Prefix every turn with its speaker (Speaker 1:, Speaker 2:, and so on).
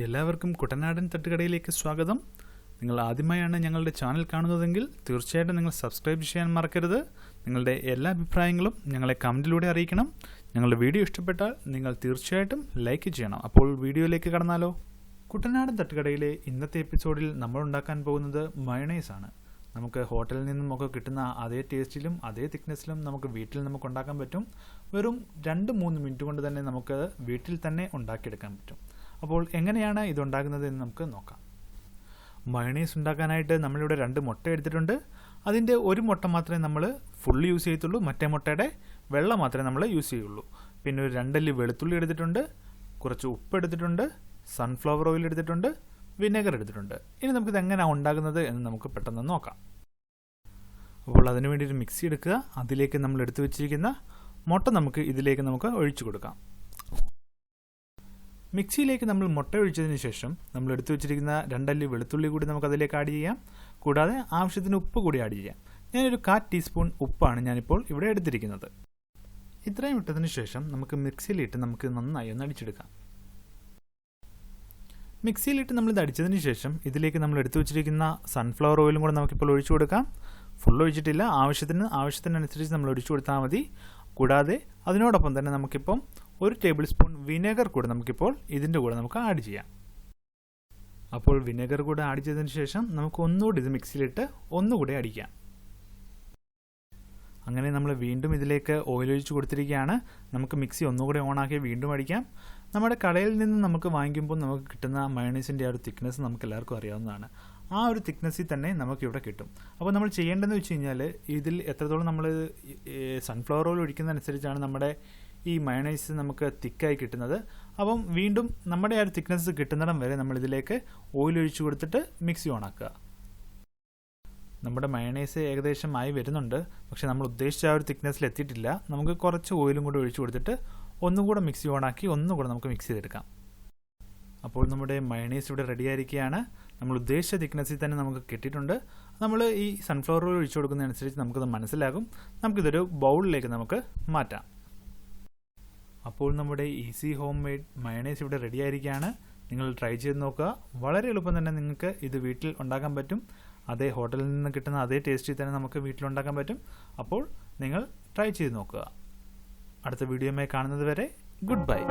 Speaker 1: എല്ലാവർക്കും കുട്ടനാടൻ തട്ടുകടയിലേക്ക് സ്വാഗതം. നിങ്ങൾ ആദ്യമായാണ് ഞങ്ങളുടെ ചാനൽ കാണുന്നതെങ്കിൽ തീർച്ചയായിട്ടും നിങ്ങൾ സബ്സ്ക്രൈബ് ചെയ്യാൻ മറക്കരുത്. നിങ്ങളുടെ എല്ലാ അഭിപ്രായങ്ങളും ഞങ്ങളെ കമൻറ്റിലൂടെ അറിയിക്കണം. ഞങ്ങളുടെ വീഡിയോ ഇഷ്ടപ്പെട്ടാൽ നിങ്ങൾ തീർച്ചയായിട്ടും ലൈക്ക് ചെയ്യണം. അപ്പോൾ വീഡിയോയിലേക്ക് കടന്നാലോ. കുട്ടനാടൻ തട്ടുകടയിലെ ഇന്നത്തെ എപ്പിസോഡിൽ നമ്മൾ ഉണ്ടാക്കാൻ പോകുന്നത് മയണൈസ് ആണ്. നമുക്ക് ഹോട്ടലിൽ നിന്നും ഒക്കെ കിട്ടുന്ന അതേ ടേസ്റ്റിലും അതേ തിക്നെസ്സിലും നമുക്ക് വീട്ടിൽ നമുക്ക് ഉണ്ടാക്കാൻ പറ്റും. വെറും 2-3 മിനിറ്റ് കൊണ്ട് തന്നെ നമുക്ക് വീട്ടിൽ തന്നെ ഉണ്ടാക്കിയെടുക്കാൻ പറ്റും. അപ്പോൾ എങ്ങനെയാണ് ഇതുണ്ടാക്കുന്നത് എന്ന് നമുക്ക് നോക്കാം. മയണൈസ് ഉണ്ടാക്കാനായിട്ട് നമ്മളിവിടെ 2 മുട്ട എടുത്തിട്ടുണ്ട്. അതിൻ്റെ ഒരു മുട്ട മാത്രമേ നമ്മൾ ഫുള്ള് യൂസ് ചെയ്യത്തുള്ളൂ, മറ്റേ മുട്ടയുടെ വെള്ള മാത്രമേ നമ്മൾ യൂസ് ചെയ്യുള്ളൂ. പിന്നെ ഒരു 2 അല്ലി വെളുത്തുള്ളി എടുത്തിട്ടുണ്ട്, കുറച്ച് ഉപ്പ് എടുത്തിട്ടുണ്ട്, സൺഫ്ലവർ ഓയിൽ എടുത്തിട്ടുണ്ട്, വിനെഗർ എടുത്തിട്ടുണ്ട്. ഇനി നമുക്കിത് എങ്ങനെയാണ് ഉണ്ടാകുന്നത് എന്ന് നമുക്ക് പെട്ടെന്ന് നോക്കാം. അപ്പോൾ അതിനു വേണ്ടി ഒരു മിക്സി എടുക്കുക. അതിലേക്ക് നമ്മൾ എടുത്തു വെച്ചിരിക്കുന്ന മുട്ട ഇതിലേക്ക് നമുക്ക് ഒഴിച്ചു കൊടുക്കാം. മിക്സിയിലേക്ക് നമ്മൾ മുട്ട ഒഴിച്ചതിന് ശേഷം നമ്മൾ എടുത്തു വെച്ചിരിക്കുന്ന 2 അല്ലി വെളുത്തുള്ളി കൂടി നമുക്ക് അതിലേക്ക് ആഡ് ചെയ്യാം. കൂടാതെ ആവശ്യത്തിന് ഉപ്പ് കൂടി ആഡ് ചെയ്യാം. ഞാനൊരു 1/4 ടീസ്പൂൺ ഉപ്പാണ് ഞാനിപ്പോൾ ഇവിടെ എടുത്തിരിക്കുന്നത്. ഇത്രയും ഇട്ടതിന് ശേഷം നമുക്ക് മിക്സിയിലിട്ട് നമുക്ക് നന്നായി ഒന്ന് അടിച്ചെടുക്കാം. മിക്സിയിലിട്ട് നമ്മളിത് അടിച്ചതിന് ശേഷം ഇതിലേക്ക് നമ്മൾ എടുത്തു വെച്ചിരിക്കുന്ന സൺഫ്ലവർ ഓയിലും കൂടെ നമുക്കിപ്പോൾ ഒഴിച്ചു കൊടുക്കാം. ഫുൾ ഒഴിച്ചിട്ടില്ല, ആവശ്യത്തിനനുസരിച്ച് നമ്മൾ ഒഴിച്ചു കൊടുത്താൽ മതി. കൂടാതെ അതിനോടൊപ്പം തന്നെ നമുക്കിപ്പം 1 ടേബിൾ സ്പൂൺ വിനെഗർ കൂടെ നമുക്കിപ്പോൾ ഇതിൻ്റെ കൂടെ നമുക്ക് ആഡ് ചെയ്യാം. അപ്പോൾ വിനെഗർ കൂടെ ആഡ് ചെയ്തതിന് ശേഷം നമുക്ക് ഒന്നുകൂടി ഇത് മിക്സിയിലിട്ട് ഒന്നുകൂടി അടിക്കാം. അങ്ങനെ നമ്മൾ വീണ്ടും ഇതിലേക്ക് ഓയിൽ ഒഴിച്ച് കൊടുത്തിരിക്കുകയാണ്. നമുക്ക് മിക്സി ഒന്നുകൂടി ഓണാക്കി വീണ്ടും അടിക്കാം. നമ്മുടെ കടയിൽ നിന്ന് നമുക്ക് വാങ്ങിക്കുമ്പോൾ നമുക്ക് കിട്ടുന്ന മയണൈസിൻ്റെ ആ ഒരു തിക്നെസ് നമുക്ക് എല്ലാവർക്കും അറിയാവുന്നതാണ്. ആ ഒരു തിക്നെസ്സിൽ തന്നെ നമുക്കിവിടെ കിട്ടും. അപ്പോൾ നമ്മൾ ചെയ്യേണ്ടതെന്ന് വെച്ച് കഴിഞ്ഞാൽ ഇതിൽ എത്രത്തോളം നമ്മൾ സൺഫ്ലവർ ഓയിൽ ഒഴിക്കുന്നതനുസരിച്ചാണ് നമ്മുടെ ഈ മയണൈസ് നമുക്ക് തിക്കായി കിട്ടുന്നത്. അപ്പം വീണ്ടും നമ്മുടെ ആ ഒരു തിക്നെസ് കിട്ടുന്നിടം വരെ നമ്മളിതിലേക്ക് ഓയിൽ ഒഴിച്ചു കൊടുത്തിട്ട് മിക്സി ഓണാക്കുക. നമ്മുടെ മയണൈസ് ഏകദേശം ആയി വരുന്നുണ്ട്, പക്ഷെ നമ്മൾ ഉദ്ദേശിച്ച ആ ഒരു തിക്നെസ്സിൽ എത്തിയിട്ടില്ല. നമുക്ക് കുറച്ച് ഓയിലും കൂടി ഒഴിച്ചു കൊടുത്തിട്ട് ഒന്നും കൂടെ മിക്സി ഓണാക്കി ഒന്നും കൂടെ നമുക്ക് മിക്സ് ചെയ്തെടുക്കാം. അപ്പോൾ നമ്മുടെ മയണൈസ് ഇവിടെ റെഡി ആയിരിക്കുകയാണ്. നമ്മൾ ഉദ്ദേശിച്ച തിക്നെസ്സിൽ തന്നെ നമുക്ക് കിട്ടിയിട്ടുണ്ട്. നമ്മൾ ഈ സൺഫ്ലവർ ഓയിൽ ഒഴിച്ചു കൊടുക്കുന്നതനുസരിച്ച് നമുക്കത് മനസ്സിലാകും. നമുക്കിതൊരു ബൗളിലേക്ക് നമുക്ക് മാറ്റാം. അപ്പോൾ നമ്മുടെ ഈസി ഹോം മെയ്ഡ് മയണൈസ് ഇവിടെ റെഡി ആയിരിക്കുകയാണ്. നിങ്ങൾ ട്രൈ ചെയ്ത് നോക്കുക. വളരെ എളുപ്പം തന്നെ നിങ്ങൾക്ക് ഇത് വീട്ടിൽ ഉണ്ടാക്കാൻ പറ്റും. അതേ ഹോട്ടലിൽ നിന്ന് കിട്ടുന്ന അതേ ടേസ്റ്റിൽ തന്നെ നമുക്ക് വീട്ടിലുണ്ടാക്കാൻ പറ്റും. അപ്പോൾ നിങ്ങൾ ട്രൈ ചെയ്ത് നോക്കുക. അടുത്ത വീഡിയോയുമായി കാണുന്നത് വരെ ഗുഡ് ബൈ.